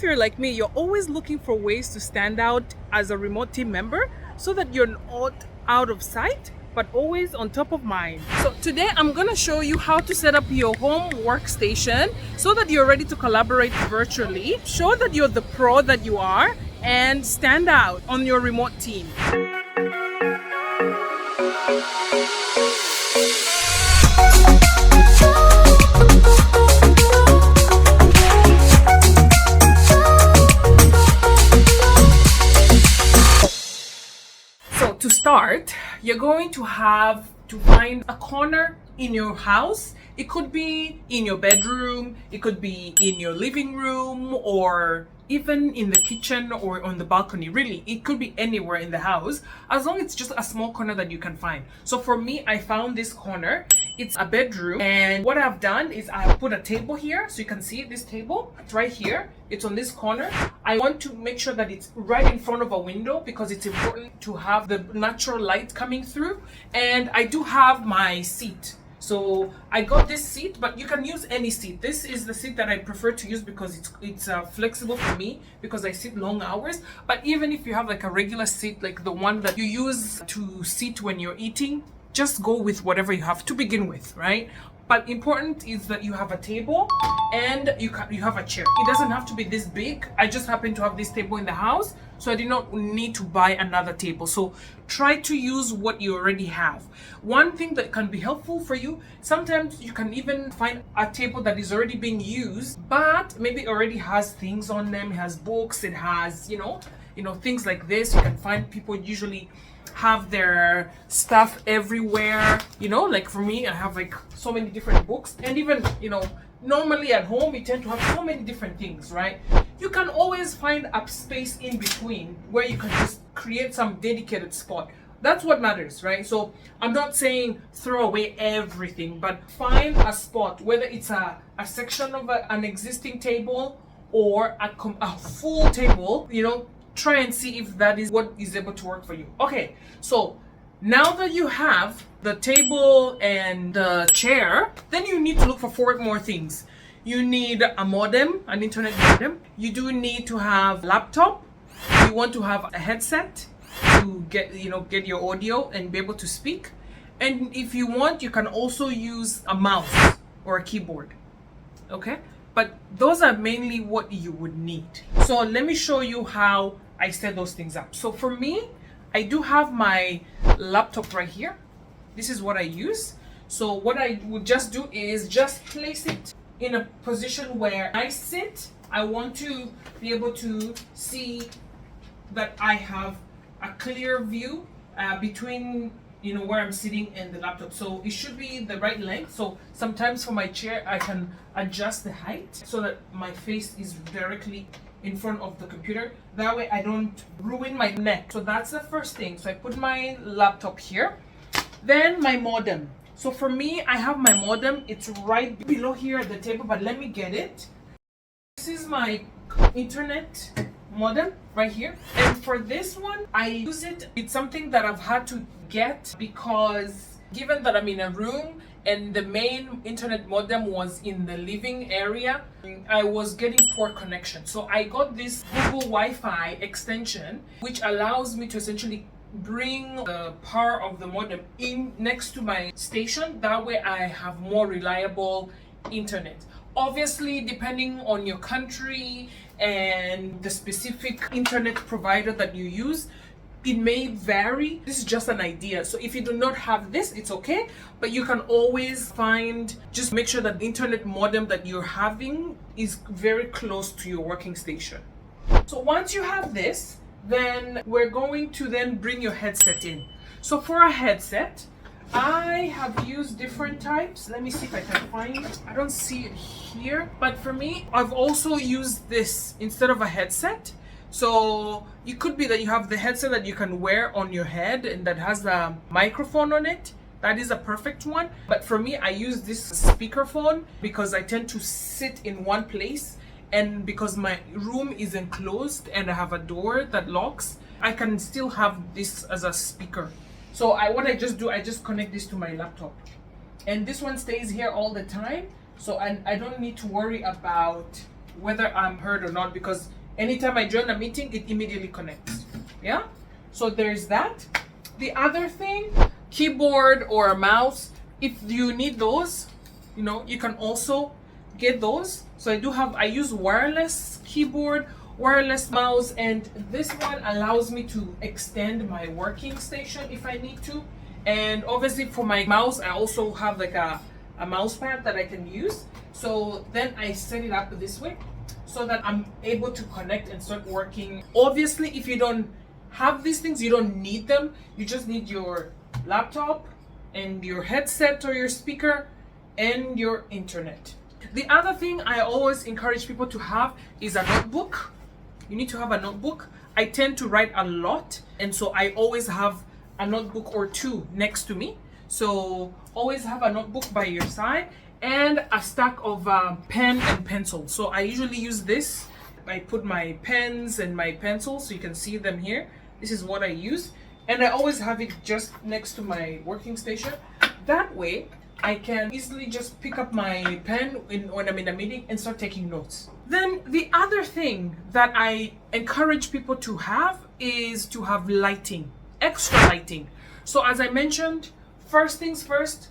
if you're like me, you're always looking for ways to stand out as a remote team member so that you're not out of sight, but always on top of mind. So today I'm gonna show you how to set up your home workstation so that you're ready to collaborate virtually, show that you're the pro that you are, and stand out on your remote team. To start, you're going to have to find a corner in your house. It could be in your bedroom, it could be in your living room, or even in the kitchen or on the balcony. Really, it could be anywhere in the house, as long as it's just a small corner that you can find. So for me, I found this corner. It's a bedroom, and what I've done is I have put a table here, so you can see this table. It's right here. It's on this corner. I want to make sure that it's right in front of a window because it's important to have the natural light coming through. And I do have my seat. So I got this seat, but you can use any seat. This is the seat that I prefer to use because it's flexible for me because I sit long hours. But even if you have like a regular seat, like the one that you use to sit when you're eating, just go with whatever you have to begin with, right? But important is that you have a table and you have a chair. It doesn't have to be this big. I just happen to have this table in the house, so I did not need to buy another table. So try to use what you already have. One thing that can be helpful for you, sometimes you can even find a table that is already being used, but maybe already has things on them. It has books, it has, you know, things like this. You can find people usually have their stuff everywhere, like for me, I have like so many different books, and even normally at home you tend to have so many different things, right? You can always find a space in between where you can just create some dedicated spot. That's what matters, right? So I'm not saying throw away everything, but find a spot, whether it's a section of an existing table or a full table, try and see if that is what is able to work for you. Okay, so now that you have the table and the chair, then you need to look for 4 more things. You need a modem, an internet modem. You do need to have a laptop. You want to have a headset to get your audio and be able to speak. And if you want, you can also use a mouse or a keyboard. Okay? But those are mainly what you would need. So let me show you how I set those things up. So for me, I do have my laptop right here. This is what I use. So what I would just do is just place it in a position where I sit. I want to be able to see that I have a clear view between where I'm sitting and the laptop. So it should be the right length. So sometimes for my chair, I can adjust the height so that my face is directly in front of the computer. That way I don't ruin my neck. So that's the first thing. So I put my laptop here. Then my modem. So for me, I have my modem. It's right below here at the table, but let me get it. This is my internet modem right here, and for this one I use it. It's something that I've had to get because given that I'm in a room and the main internet modem was in the living area, I was getting poor connection. So I got this Google Wi-Fi extension, which allows me to essentially bring the power of the modem in next to my station. That way I have more reliable internet. Obviously, depending on your country and the specific internet provider that you use, it may vary. This is just an idea. So if you do not have this, it's okay, but you can always just make sure that the internet modem that you're having is very close to your working station. So once you have this, then we're going to then bring your headset in. So for a headset, I have used different types. Let me see if I can find it. I don't see it here, but for me, I've also used this instead of a headset. So it could be that you have the headset that you can wear on your head and that has a microphone on it. That is a perfect one. But for me, I use this speakerphone because I tend to sit in one place, and because my room is enclosed and I have a door that locks, I can still have this as a speaker. So what I just do, I just connect this to my laptop, and this one stays here all the time. So I don't need to worry about whether I'm heard or not, because anytime I join a meeting, it immediately connects. Yeah? So there's that. The other thing, keyboard or a mouse, if you need those, you can also get those. So I use wireless keyboard, wireless mouse, and this one allows me to extend my working station if I need to. And obviously for my mouse, I also have like a mouse pad that I can use. So then I set it up this way so that I'm able to connect and start working. Obviously, if you don't have these things, you don't need them. You just need your laptop and your headset or your speaker and your internet. The other thing I always encourage people to have is a notebook. You need to have a notebook. I tend to write a lot, and so I always have a notebook or two next to me. So always have a notebook by your side and a stack of pen and pencil. So I usually use this. I put my pens and my pencils so you can see them here. This is what I use, and I always have it just next to my working station. That way I can easily just pick up my pen when I'm in a meeting and start taking notes. Then the other thing that I encourage people to have is to have lighting, extra lighting. So as I mentioned, first things first,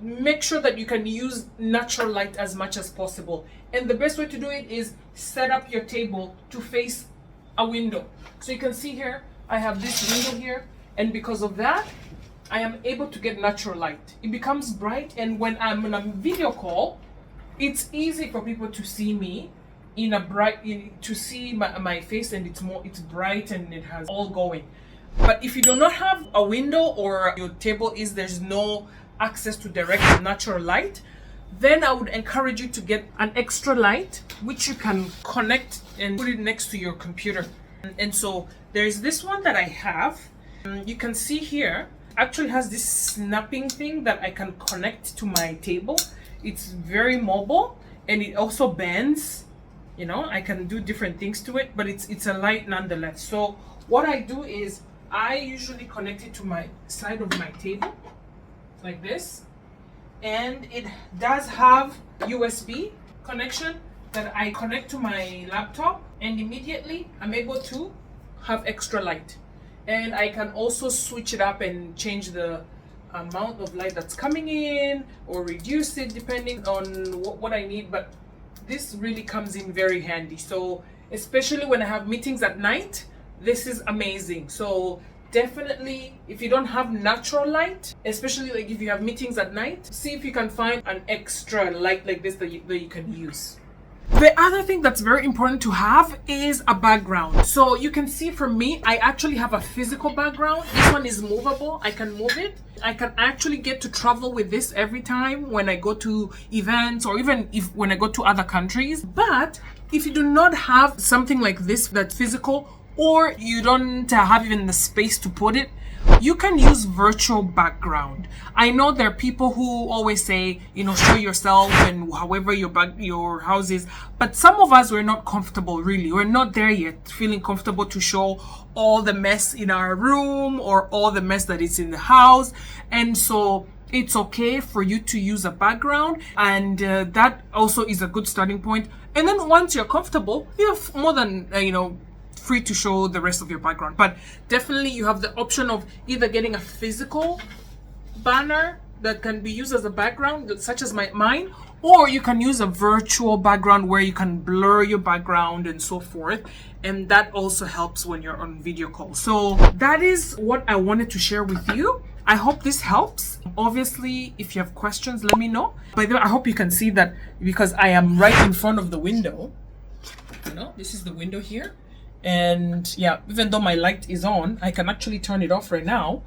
make sure that you can use natural light as much as possible. And the best way to do it is set up your table to face a window. So you can see here, I have this window here, and because of that, I am able to get natural light. It becomes bright, and when I'm on a video call, it's easy for people to see me to see my face, and it's bright and it has all going. But if you do not have a window, or your table there's no access to direct natural light, then I would encourage you to get an extra light, which you can connect and put it next to your computer. And so there's this one that I have. You can see here, actually has this snapping thing that I can connect to my table. It's very mobile, and it also bends. I can do different things to it, but it's a light nonetheless. So what I do is I usually connect it to my side of my table like this, and it does have USB connection that I connect to my laptop, and immediately I'm able to have extra light. And I can also switch it up and change the amount of light that's coming in or reduce it depending on what I need. But this really comes in very handy. So especially when I have meetings at night, this is amazing. So definitely, if you don't have natural light, especially like if you have meetings at night, see if you can find an extra light like this that you can use. The other thing that's very important to have is a background. So you can see from me, I actually have a physical background. This one is movable. I can move it. I can actually get to travel with this every time when I go to events, or even when I go to other countries. But if you do not have something like this that's physical, or you don't have even the space to put it, you can use virtual background. I know there are people who always say, show yourself and however your house is, but some of us, we're not comfortable really. We're not there yet, feeling comfortable to show all the mess in our room or all the mess that is in the house. And so it's okay for you to use a background, and that also is a good starting point. And then once you're comfortable, you have more than, free to show the rest of your background. But definitely you have the option of either getting a physical banner that can be used as a background, such as mine, or you can use a virtual background where you can blur your background and so forth. And that also helps when you're on video call. So that is what I wanted to share with you. I hope this helps. Obviously, if you have questions, let me know. By the way, I hope you can see that because I am right in front of the window. This is the window here. And yeah, even though my light is on, I can actually turn it off right now.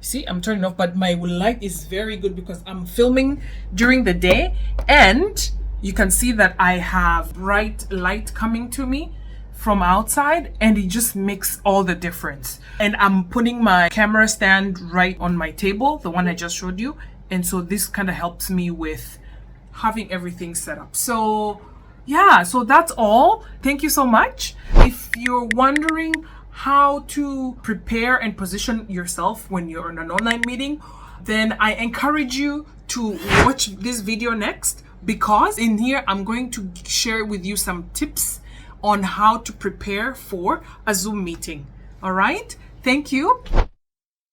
See, I'm turning off, but my light is very good because I'm filming during the day, and you can see that I have bright light coming to me from outside, and it just makes all the difference. And I'm putting my camera stand right on my table, the one I just showed you, and so this kind of helps me with having everything set up. So yeah, so that's all. Thank you so much. If you're wondering how to prepare and position yourself when you're in an online meeting, then I encourage you to watch this video next, because in here I'm going to share with you some tips on how to prepare for a Zoom meeting. All right, thank you.